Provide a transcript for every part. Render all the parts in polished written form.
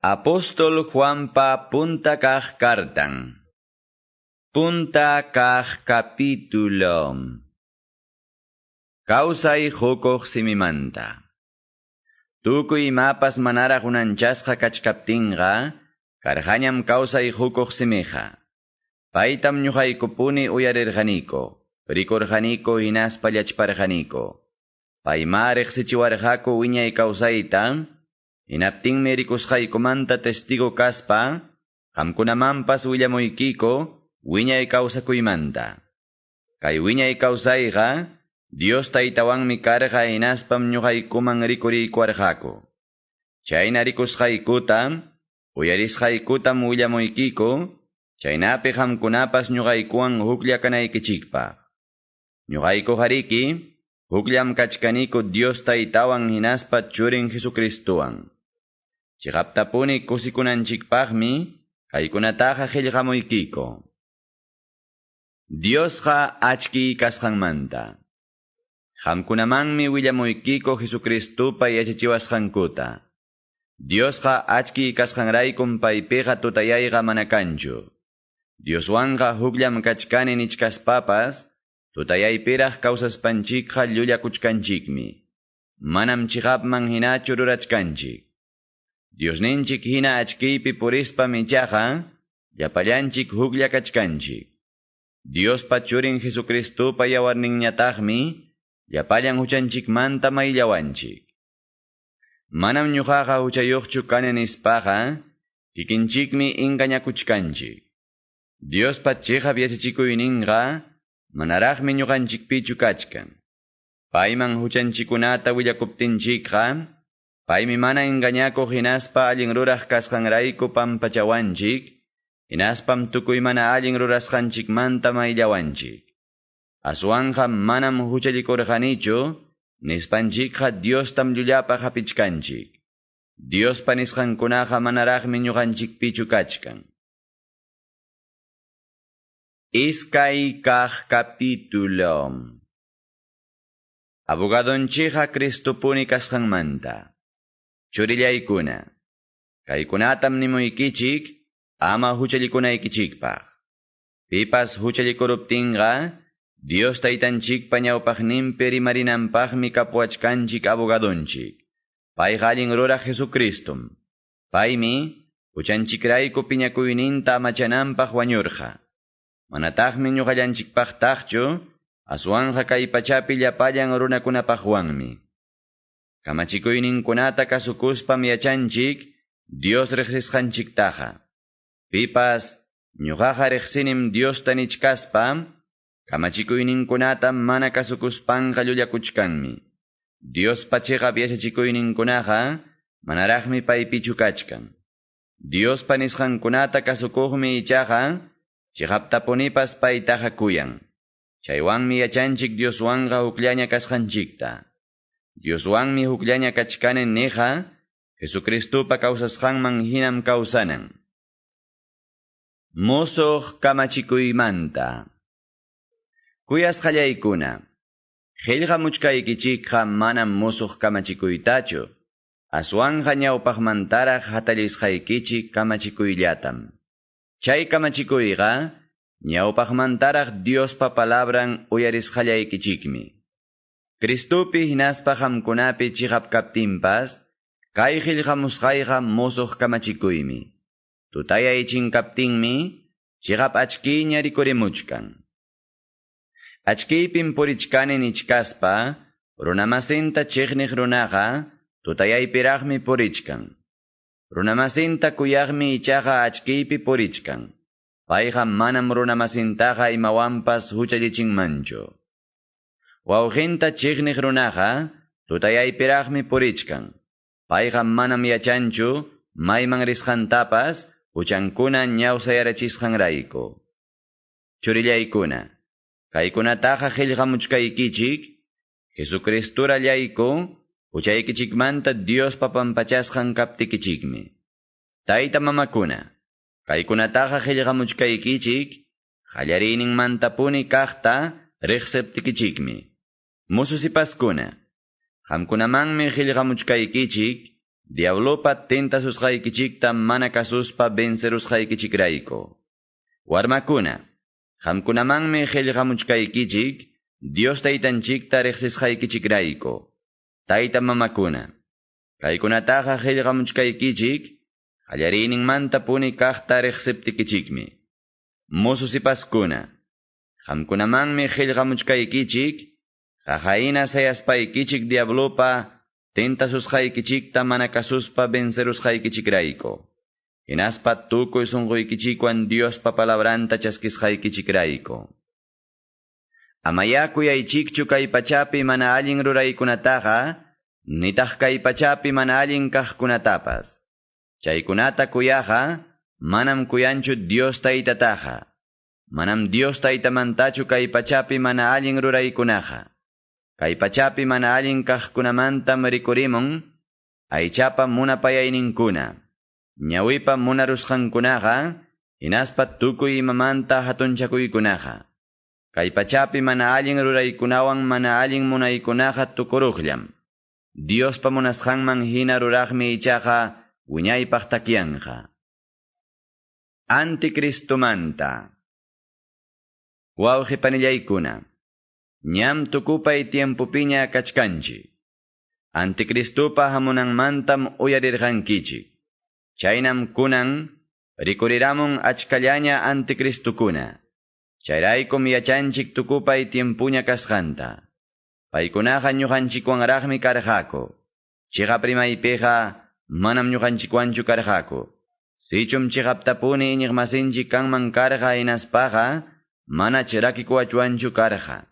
Apóstol Juanpa punta kah kartan. Punta kah capítulo. Kausay hukuq simimanta. Tukuy mapas manara hunanchasqa kachkaptinqa, karhañam kausay hukuq simiqa. Paytam ñuqaykupuni uyarirqaniko, rikurqaniko hinaspa llachparqaniko. Payma riqsichiwarqaku wiñay kausayta, hinaptinmi rikusqaykumanta testigo kaspa, qamkunamanpas willamuykiko, wiñay kawsakuymanta. Kay wiñay kawsayqa, Dios taytawanmi karqa hinaspam ñuqaykuman rikuriykuwarqaku. Chayna rikusqaykuta, uyarisqaykutam willamuykiko, chaynapi qamkunapas ñuqaykuwan huklla kanaykichikpaq. Ñuqayku qariki, hukllam kachkaniko Dios taytawan hinaspa churin Jesucristuwan. Chiqaptapuni kusikunanchikpaqmi, kaykunataqa qillqamuykiko. Diosqa achkiy kasqanmanta. Qamkunamanmi willamuykiko Jesucristupa yachachiwasqankuta. Diosqa achkiy kasqanraykum paypiqa tutayayqa mana kanchu. Dioswanqa hukllam kachkani nichkaspapas, tutayaypiraq kawsaspanchikqa llullakuchkanchikmi. Manam chiqapman hinachu rurachkanchik. Diosninchik hina achkiypi purispa michaqa, llapallanchik huklla kachkanchik. Diospa churin Jesucristupa yawarninñataqmi, llapallan huchanchikmanta mayllawanchik. Manam ñuqaqa huchayuqchu kani nispaqa, kikinchikmi ingañakuchkanchik. Diospa chiqap yachachikuyninqa, manaraqmi ñuqanchikpichu kachkan. Payman huchanchikunata willakuptinchikqa, paymi mana engañakuq hinaspa allin ruraq kasqanrayku pampachawanchik, hinaspam tukuy mana allin rurasqanchikmanta mayllawanchik. Aswanqa manam huchallikurqanichu, nispanchikqa Diostam llullapa hapichkanchik. Diospa nisqankunaqa manaraqmi ñuqanchikpichu kachkan. Iskay kaq capítulo. Abogadonchikqa Cristopuni kasqanmanta. Churillaykuna, kaykunatam nimuykichik, ama huchallikunaykichikpaq. Pipas huchallikuruptinqa, Dios taytanchikpa ñawpaqninpi rimarinanpaqmi kapuachkanchik abogadonchik. Payqa allin ruraq Jesucristum. Paymi, huchanchikrayku piñakuyninta amachananpaq wañurqa. Manataqmi ñuqallanchikpaqtaqchu, aswanqa kay pachapi llapallan runakunapaqwanmi. Kamachikuyninkunata kasukuspam yachanchik, Dios riqsisqanchiktaqa. Pipas, ñuqaqa riqsinim Diosta nichkaspa, kamachikuyninkunata mana kasukuspanqa llullakuchkanmi. Diospa chiqap yachachikuyninkunaqa, manaraqmi paypichu kachkan. Diospa nisqankunata kasukuqmi ichaqa, chiqaptapunipas paytaqa kuyan. Chaywanmi yachanchik Dioswanqa hukllaña kasqanchikta. Dioswanmi hukllaña kachkanin niqa, Jesucristupa kawsasqanman hinam kawsanan. Musuq kamachikuymanta. Kuyasqallaykuna, qillqamuchkaykichikqa manam musuq kamachikuytachu, aswanqa ñawpaqmantaraq hatallisqaykichik kamachikuyllatam. Chay kamachikuyqa, ñawpaqmantaraq Diospa palabran uyarisqallaykichikmi. Cristupi hinaspa qamkunapi chiqap kaptinpas, kay qillqamusqayqa musuq kamachikuymi. Tutayay chinkaptinmi, chiqap achkiña rikurimuchkan. Achkiypin purichkani nichkaspa, runamasinta chiqniq runaqa, tutayaypiraqmi purichkan. Runamasinta kuyaqmi ichaqa achkiypi purichkan. Payqa manam runamasintaqa imawanpas huchallichinmanchu. Wawqinta chiqniq runaqa, tutayaypiraqmi purichkan. Payqa manam yachanchu, mayman risqantapas, huchankuna ñawsayarachisqanrayku. Churillaykuna, kaykunataqa qillqamuchkaykichik, Jesucristurallayku, huchaykichikmanta Diospa pampachasqan kaptikichikmi. Tayta mamakuna, kaykunataqa qillqamuchkaykichik, qallariyninmantapuni kaqta riqsiptikichikmi. Mususipaskuna, qamkunamanmi qillqamuchkaykichik, diablopa tentasusqaykichikta mana kasuspa vencerusqaykichikrayku. Warmakuna, qamkunamanmi qillqamuchkaykichik Dios taytanchikta riqsisqaykichikrayku. Tayta mamakuna, kaykunataqa qillqamuchkaykichik qallariyninmanta puni kaqta riqsiptikichikmi. Mususipaskuna, qamkunamanmi qillqamuchkaykichik qaqayna sayaspaykichik diablopa tentasusqaykichikta mana kasuspa vencerusqaykichikrayku. Hinaspa tukuy sunquykichikwan Diospa palabranta chaskisqaykichikrayku. Amaya kuyaychikchu kay pachapi mana allin ruraykunataqa, nitaq kay pachapi mana allin kaqkunatapas. Chaykunata kuyaqa, manam kuyanchu Dios taytataqa. Manam Dios taytamantachu kay pachapi mana allin ruraykunaqa. Kay pachapi mana allin kaqkunamantam rikurimun, aychapa munapayayninkuna. Ñawipa munarusqankunaqa, hinaspa tukuy imamanta hatunchakuykunaqa. Kay pachapi mana allin ruraykunawan mana allin munaykunaqa tukuruqllam. Diospa munasqanman hina ruraqmi ichaqa wiñaypaq takyanqa. Anticristumanta. Wawqipanillaykuna, ñam tukupay tiempupiña kachkanchi. Anticristupa hamunanmantam uyarirqankichik. Chaynam kunan rikuriramun achkallaña anticristukuna. Chayraykum yachanchik tukupay tiempuña kasqanta. Paykunaqa ñuqanchikwanraqmi karqaku. Chiqaprimaypiqa manam ñuqanchikwanchu karqaku. Sichum chiqaptapuni iñiqmasinchik kanman karqa hinaspaqa mana chirakikuachwanchu karqa.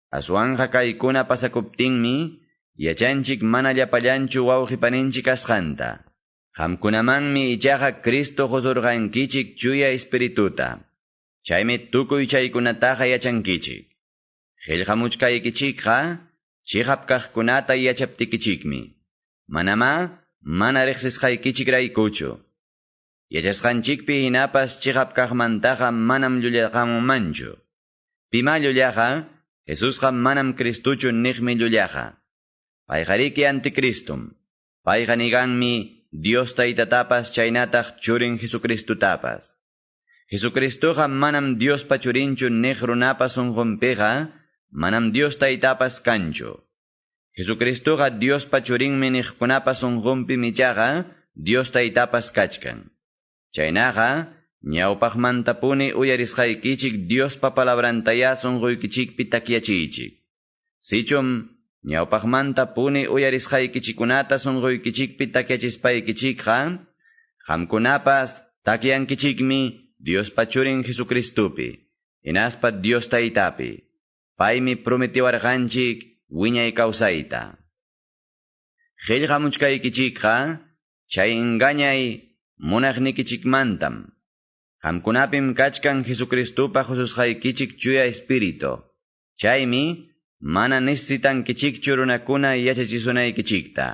Aswanqa kaykuna pasakuptinmi yachanchik mana llapallanchu wawqipaninchik kasqanta. Qamkunamanmi ichaqa Cristo qusurqankichik chuya espirituta. Chaymi tukuy chaykunataqa yachankichik. Qillqamuchkaykichikqa chiqap kaqkunata yachaptikichikmi. Manama mana riqsisqaykichikraykuchu. Yachasqanchikpi hinapas chiqap kaqmantaqa manam llullaqamunmanchu. Pima llullaqa, Jesusqa manam Cristuchu niqmi llullaqa. Payqariki anticristum. Payqa niganmi Dios taytatapas chaynataq churin Jesucristutapas. Jesucristuqa manam Dios pachurinchu niq runapas unqunpiqa, manam Dios taytapas kanchu. Jesucristuqa Dios pachurinmi niqkunapas unqunpi michaqa, Dios taytapas kachkan. Chaynaqa, ñawpaqmantapuni uyarisqaykichik Diospa palabrantaya sunquykichikpi takyachichik. Sichum, ñawpaqmantapuni uyarisqaykichikunata sunquykichikpi takyachispaykichisqa, qamkunapas takyankichikmi Dios pachurin Jesucristupi, hinaspa Dios taytapi. Paymi prometiwarqanchik wiñay kawsayta. Qillqamuchkaykichikqa, chay engañay munaqnikichikmantam. Qamkunapim kachkan Jesucristupa qususqaykichik chuya espíritu. Chaymi mana necesitankichikchu runakuna yachachisunaykichikta.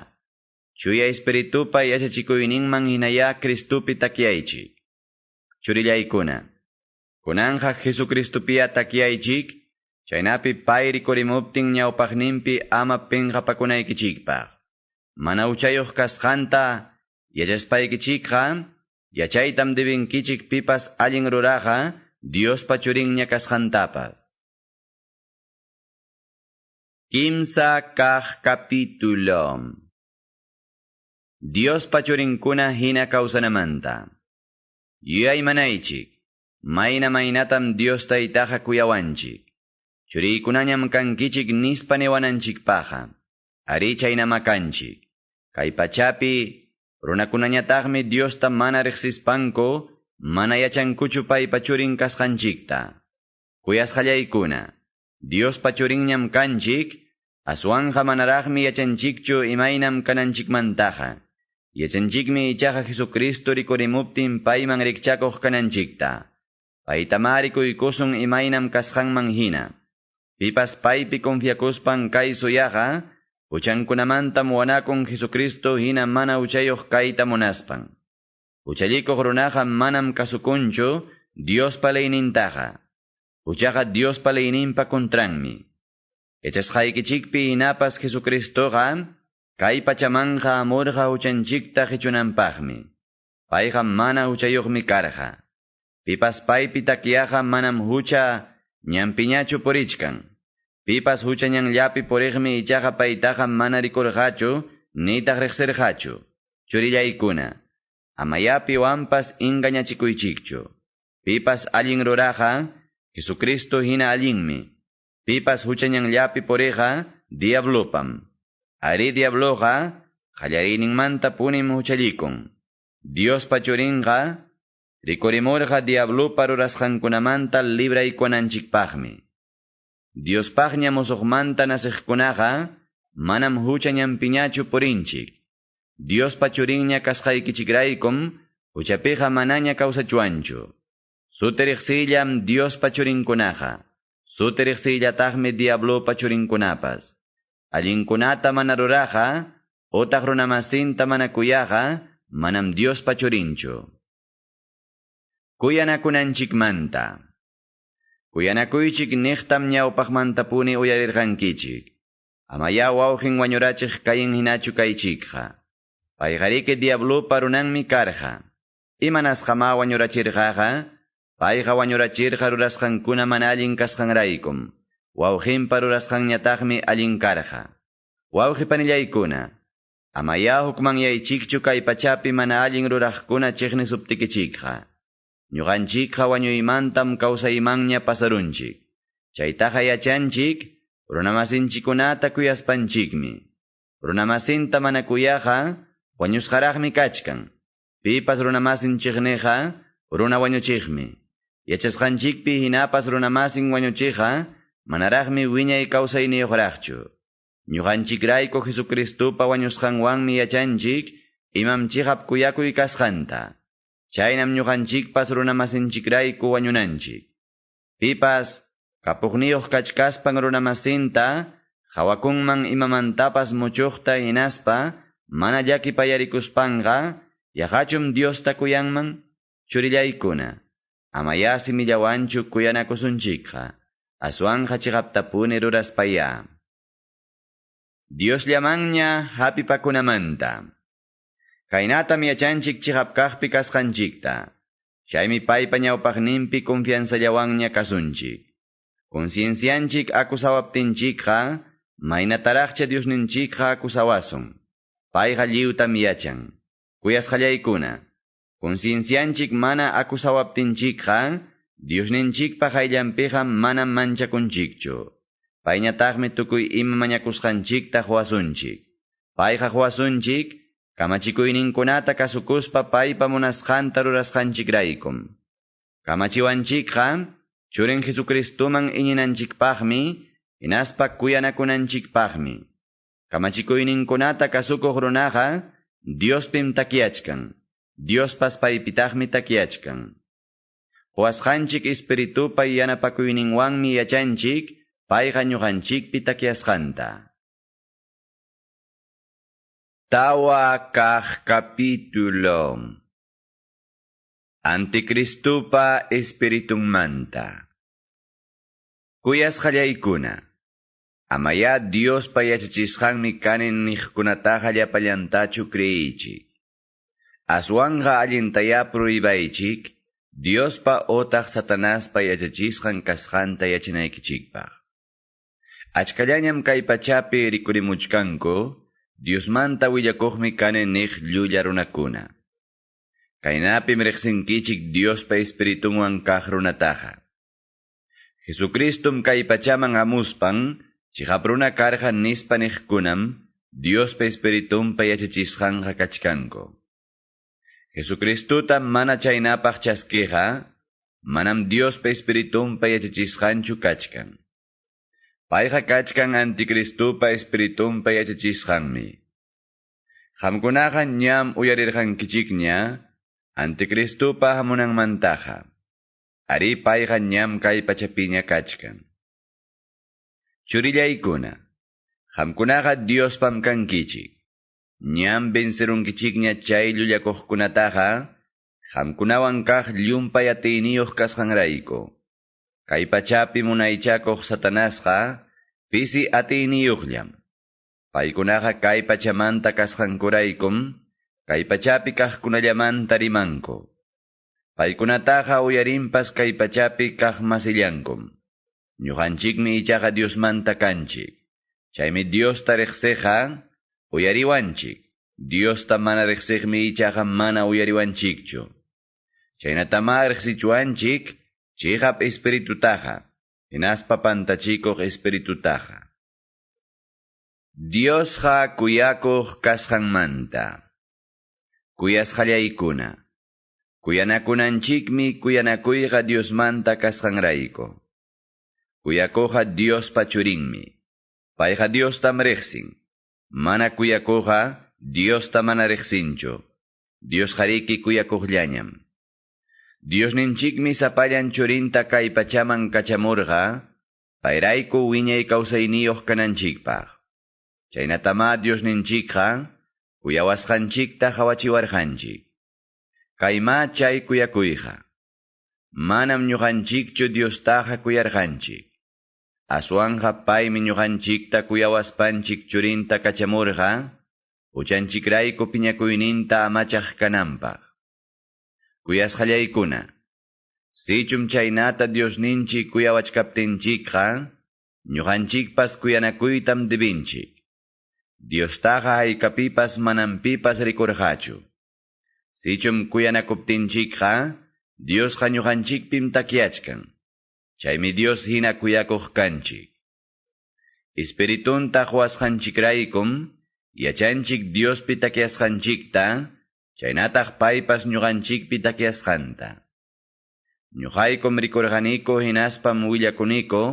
Chuya espiritupa yachachikuyninman hinaya Cristupi takyaychik. Churillaykuna, kunanja Jesucristupia takyaychik, chaynapi pay rikurimuptin ñawpaqninpi ama pinqapakunaykichikpaq. Mana uchayuq kasqanta yachaspaykichikqa, yachaytam debinkichik pipas allin ruraqa, Dios pachurinña kasqantapas. Kimsa kaq capítulo. Dios pachurinkuna hina kawsanamanta. Yuyay manaychik, mayna maynatam Dios taytaqa kuyawanchik. Churiykunañam kankichik nispa niwananchikpaqa. Ari chaynamakanchik. Kay pachapi, runakunañataqmi Diosta mana riqsispanku, mana yachankuchu pay pachurin kasqanchikta. Kuyasqallaykuna, Dios pachurinñam kanchik, aswanja manaraqmi yachanchikchu imaynam kananchikmantaqa. Yachanchikmi ichaqa Jesucristo rikurimuptin payman rikchakuq kananchikta. Paytama rikuykusun imaynam kasqanman hina. Pipas paypi confiakuspan kay suyaqa, uchankunamantam wanakun Jesucristo hina mana uchayuq kayta munaspan. Uchallikuq runaqa manam kasukunchu Dios palaynintaqa. Uchaqa Dios palayninpa kontranmi. Echasqaykichikpi hinapas Jesucristoqa, Kay pachamanja amurqa huchanchikta qichunanpaqmi. Payqa mana huchayuqmi karqa. Pipas paypi takiyaqa manam hucha ñampiñachu purichkan. Pipas hucha ñanllapi puriqmi ichaqa paytaqa mana rikurqachu nitaq riqsirqachu. Churillaykuna, amayapi wampas ingañachikuychikchu. Pipas allin ruraqa Jesucristo hina allinmi. Pipas hucha ñanllapi puriqa diablopam. Ari diabloqa qallariyninmanta punim huchallikun. Dios pachurinqa rikurimurqa diablupa rurasqankunamanta libraykunanchikpaqmi. Diospaqña musuqmanta nasiqkunaqa manam hucha ñampiñachu purinchik. Dios pachurinña kasqaykichikraykum huchapiqa manaña kawsachuanchu. Sutiriqsillam Dios pachurinkunaqa. Sutiriqsillataqmi diablo pachurinkunapas. Allinkunata mana ruraqa utaq runamasinta mana kuyaqa manam Dios pachurinchu. Kuyanakunanchikmanta. Kuyanakuychik niqtam ñawpaqmantapuni uyarirqankichik. Amaya wawqin wañurachiq kayin hinachu kaychikqa. Payqariki diablupa runanmi karqa. Imanasqama wañurachirqaqa, payqa wañurachirqa rurasqankuna mana allin kasqanraykum. Wawqinpa rurasqanñataqmi allin karqa. Wawqi panillaykuna, amaya hukmanyaychikchu kay pachapi mana allin ruraqkuna chiqnisuptikichikqa. Ñuqanchikqa wañuymantam kawsaymanña pasarunchik. Chaytaqa yachanchik, runamasinchikunata kuyaspanchikmi. Runamasinta mana kuyaqa, wañusqaraqmi kachkan. Pipas runamasinchikneqa, runa wañuchiqmi. Yachasqanchikpi hinapas runamasin wañuchiqa, manaraqmi wiñay kawsayniyuqraqchu. Ñuqanchikrayku Jesucristupa wañusqanwanmi yachanchik, imam chihap kuyakuy kasqanta. Chaynam ñuqanchikpas runamasinchikrayku wañunanchik. Pipas kapuqniyuq kachkaspan runamasinta hawakunman imamantapas muchuqta hinaspa mana llakipayarikuspanqa yaqachum Diosta kuyanman. Churillaykuna, amaya simillawanchu kuyanakusunchikqa. Aswanja chiqaptapuni ruraspaya. Diosllamanña hapipakunamanta. Kaynatam yachanchik chiqapkaqpi kasqanchikta. Chaymi paypa ñawpaqninpi confianzallawanña kasunchik. Conciencianchik akusawaptinchikqa, maynataraqcha Diosninchikqa akusawasun. Payqa lliwtam yachan. Kuyasqallaykuna, conciencianchik mana akusawaptinchikqa, Diosninchikpa qayllanpiqa manam manchakunchikchu. Payñataqmi tukuy ima mañakusqanchikta huasunchik. Payqa huasunchik, kamachikuyninkunata kasukuspa paypa munasqanta rurasqanchikraykum. Kamachiwanchikqa, churin Jesucristuman iñinanchikpaqmi, hinaspa kuyanakunanchikpaqmi. Kamachikuyninkunata kasukuq runaqa, Diospim takiyachkan. Diospas paypitaqmi takiyachkan. Huasqanchik espiritupa yanapakuyninwanmi yachanchik, payqa ñuqanchikpi takiyasqanta. Tawa kaq capítulo. Anticristupa espiritunmanta. Kuyasqallaykuna, amaya Diospa yachachisqanmi kanin niqkunataqa llapallantachu creyichik. Aswanga allintaya prohibaychik, Diospa otaq Satanaspa yachachisqan kasqanta yachanaykichikpaq. Achkallañam kay pachapi rikurimuchkanku, Diosmanta willakuqmi kanin niq llulla runakuna. Kaynapim riqsinkichik Diospa espiritunwan kaq runataqa. Jesucristum kay pachaman hamuspan, chiqapruna karqa nispa niqkunam, Diospa espiritunpa yachachisqanqa kachkanku. Jesucristuta mana chaynapaq chaskiqa, manam Diospa espiritunpa yachachisqanchu kachkan. Payqa kachkan Anticristupa espiritunpa yachachisqanmi. Qamkunaqa ñam uyarirqankichikña, Anticristupa hamunanmantaqa. Ari payqa ñam kay pachapiña kachkan. Churillaykuna, qamkunaqa Diospam kankichik. Ñam vencerunkichikña chay llullakuqkunataqa, qamkunawan kaq llumpay atiyniyuq kasqanrayku. Kay pachapi munaychakuq Satanasqa, pisi atiyniyuqllam. Paykunaqa kay pachamanta kasqankuraykum, kay pachapi kaqkunallamanta rimanku. Paykunataqa uyarinpas kay pachapi kaq masillankum. Ñuqanchikmi ichaqa Diosmanta kanchik. Chaymi Diosta riqsiqa uyariwanchik. Diosta mana riqsiqmi ichaqa mana uyariwanchikchu. Chaynatama riqsichuanchik chiqap espiritutaqa, hinaspa pantachikuq espiritutaqa. Diosqa kuyakuq kasqanmanta. Kuyasqallaykuna. Kuyanakunanchikmi kuyanakuyqa Diosmanta kasqanrayku. Kuyakuqa Diospa churinmi. Payqa Diostam riqsin. Mana kuyakuqa Diosta mana riqsinchu. Dios hariki kuyakuqllañam. Diosninchikmi sapallan churinta kay pachaman kachamurqa, payrayku wiñay kawsayniyuq kananchikpaq. Chaynatama Diosninchikqa kuyawasqanchikta hawachiwarqanchik. Kayma chay kuyakuyqa. Manam ñuqanchikchu Diostaqa kuyarqanchik. Aswanqa paymi ñuqanchikta kuyawaspanchik churinta kachamurqa, uchanchikrayku piñakuyninta amachaq kananpaq. Kuyasqallaykuna. Sichum chaynata Diosninchik kuyawachkaptinchikqa, ñuqanchikpas kuyanakuytam dibinchik. Diostaqa haykapipas manampipas rikurqachu. Sichum kuyanakuptinchikqa, Diosqa ñuqanchikpim takiachkan. Chaymi Dios hina kuyakuq kanchik. Espiritunta huasqanchikraykum, yachanchik Diospi takiasqanchikta, chaynataq paypas ñuqanchikpi takiasqanta. Ñuqaykum rikurqaniku hinaspam willakuniku,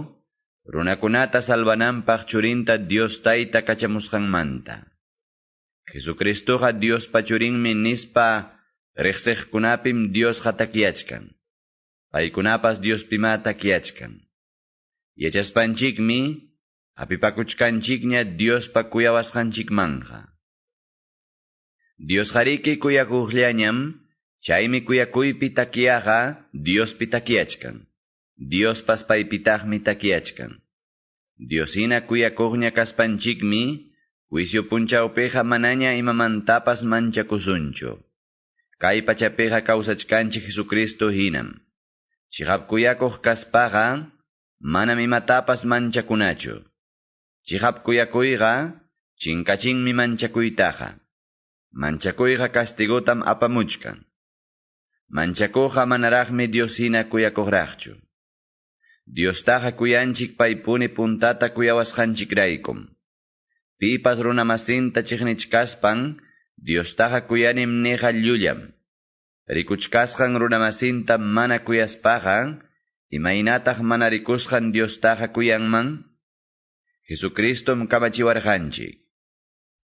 runakunata salvananpaq churinta Dios tayta kachamusqanmanta. Jesucristoqa Diospa churinmi nispa riqsiqkunapim Diosqa takiachkan. Paykunapas Diospima takiachkan. Yachaspanchikmi, apipakuchkanchikña Diospa kuyawasqanchikmanja. Dios hariki kuyakuqllañam, chaymi kuyakuypi takiyaqa Diospi takiachkan. Diospas paypitaqmi takiachkan. Diosina kuyakuqña kaspanchikmi, juicio punchawpiqa manaña imamantapas manchakusunchu. Kay pachapiqa kawsachkanchik Jesucristo hinam. Chiqap kuyakuq kaspaqa, manam imatapas manchakunachu. Chiqap kuyakuyqa, chinkachinmi manchakuytaqa. Manchakuyqa kastigutam apamuchkan. Manchakuqa manaraqmi Diosina kuyakuqraqchu. Diostaqa kuyanchik paypuni puntata kuyawasqanchikraykum. Pipas runamasinta chiqnichkaspan, Diostaqa kuyanim niqa llullam. Rikuchkasqan runamasinta mana kuyaspaqa, imaynataq mana rikusqan Diostaqa kuyanman? Jesucristom kamachiwarqanchik.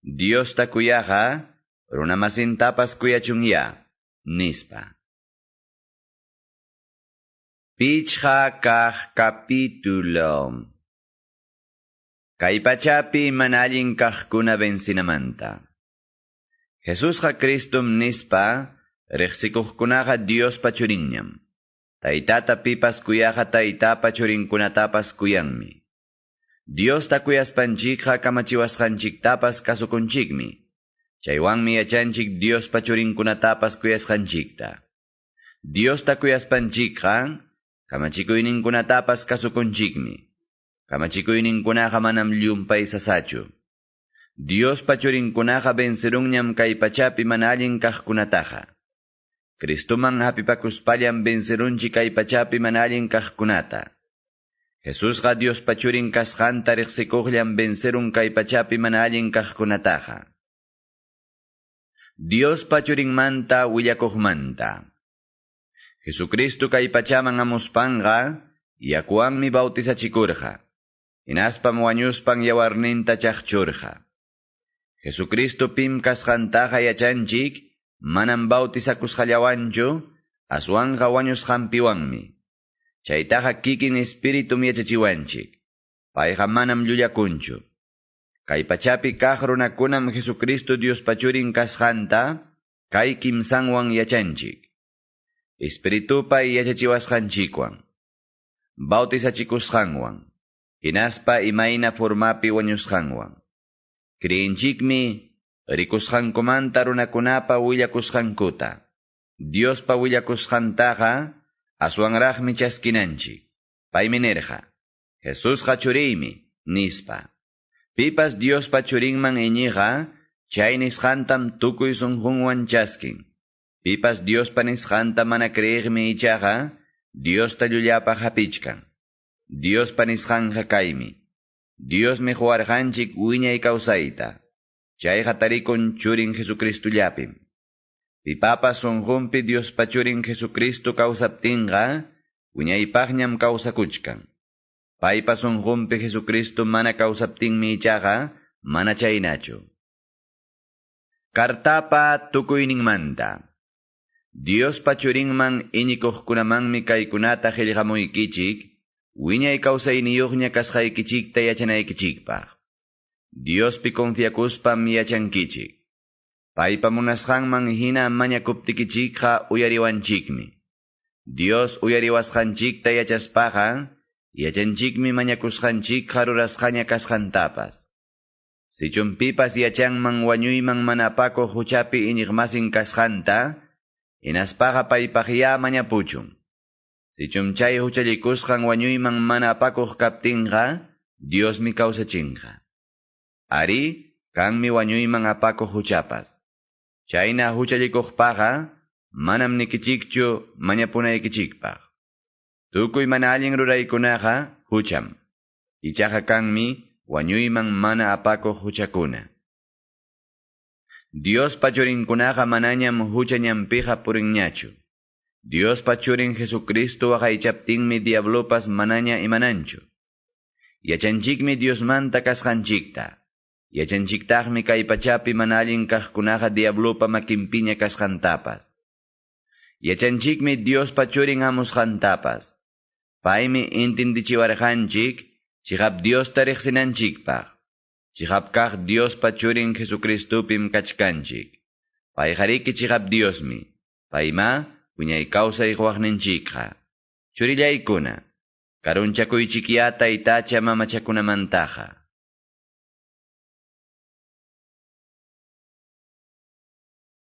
Diosta kuyaqa, runamasintapas kuyachunya, nispa. Pichqa kaq capítulo. Kay pachapi manallin kaqkuna bensinamanta. Jesusqa Cristum nispa, riqsikuqkunaqa Diospa churinñam. Taytata pipas kuyaqa taytapa churinkunatapas kuyanmi. Diosta kuyaspanchikqa kamachiwasqanchiktapas kasukunchikmi. Chaywanmi yachanchik Diospa churinkunatapas kuyasqanchikta. Diosta kuyaspanchikqa, kamachikuyninkunatapas kasukunchikmi. Kamachikuyninkunaqa manam llumpay sasachu. Diospa churinkunaqa vencerunñam kay pachapi manallin kaqkunataqa. Cristuman hapipakuspallam vencerunchik kay pachapi manallin kaqkunata. Jesusqa Diospa churin kasqanta riqsikuqllam vencerun kay pachapi manallin kaqkunataqa. Diospa churinmanta willakuqmanta. Jesucristo kay pachaman amuspanqa, yakuwanmi bautisachikurqa. Hinaspam wañuspang yawarninta chaqchurqa. Jesucristo pim kasqantaqa yachanchik, manam bautisakusqallawanchu, aswanqa wañusqanpiwanmi. Chaytaqa kikin espiritum yachachiwanchik. Payqa manam llullakunchu. Kay pachapi kaq runakunam Jesucristo Diospa churin kasqanta, kay kimsanwan yachanchik. Espiritupay yachachiwasqanchikwan. Bautisachikusqanwan. Hinaspa imayna formapi wañusqanwan. Kriinchikmi rikusqankumanta runakunapa willakusqankuta. Diospa willakusqantaqa aswanraqmi chaskinanchik. Paymi nirqa, Jesusqa churiymi, nispa. Pipas Diospa churinman iñiqa, chay nisqantam tukuy sunqunwan chaskin. Pipas Diospa nisqanta mana kriyiqmi ichaqa, Diosta llullapaq hapichkan. Diospa nisqanqa kaymi. Diosmi huarqanchik wiñay kawsayta. Chayqa tarikun churin Jesucristullapim. Pipapas sunqunpi Diospa churin Jesucristo kawsaptinqa, wiñaypaqñam kawsakuchkan. Paypa sunqunpi Jesucristo mana kawsaptinmi ichaqa, mana chaynachu. Kartapa tukuyninmanta. Diospa churinman iñikuqkunamanmi kaykunata qillqamuykichik, wiñay kawsayniyuqña kasqaykichikta yachanaykichikpaq. Diospi confiakuspam yachankichik. Paypa munasqanman hina mañakuptikichikqa uyariwanchikmi. Dios uyariwasqanchikta yachaspaqa, yachanchikmi mañakusqanchikqa rurasqaña kasqantapas. Sichun pipas yachanman wañuyman mana apakuq huchapi iñiqmasin kasqanta, hinaspaqa paypaqya mañapuchun. Sichun chay huchallikusqan wañuyman mana apakuq kaptinqa, Diosmi kawsachinqa. Ari, kanmi wañuyman apakuq huchapas. Chayna huchallikuqpaqa, manam nikichikchu mañapunaykichikpaq. Tukuy mana allin ruraykunaqa hucham. Ichaqa kanmi wañuyman mana apakuq huchakuna. Diospa churinkunaqa manañam huchañampiqa purinñachu. Diospa churin Jesucristo waqaychaptinmi diablopas manaña imananchu. Yachanchikmi Diosmanta kasqanchikta. Yachanchiktaqmi kay pachapi mana allin kaqkunaqa diablopa makinpiña kasqantapas. Yachanchikmi Diospa churin hamusqantapas. Paymi intindichiwarqanchik, chiqap Diosta riqsinanchikpaq. Chiqap kaq Diospa churin Jesucristupim kachkanchik. Payqariki chiqap Diosmi. Payma wiñay kawsay waqninchikqa. Churillaykuna, karunchakuychikyata itacha mamachakunamantaqa.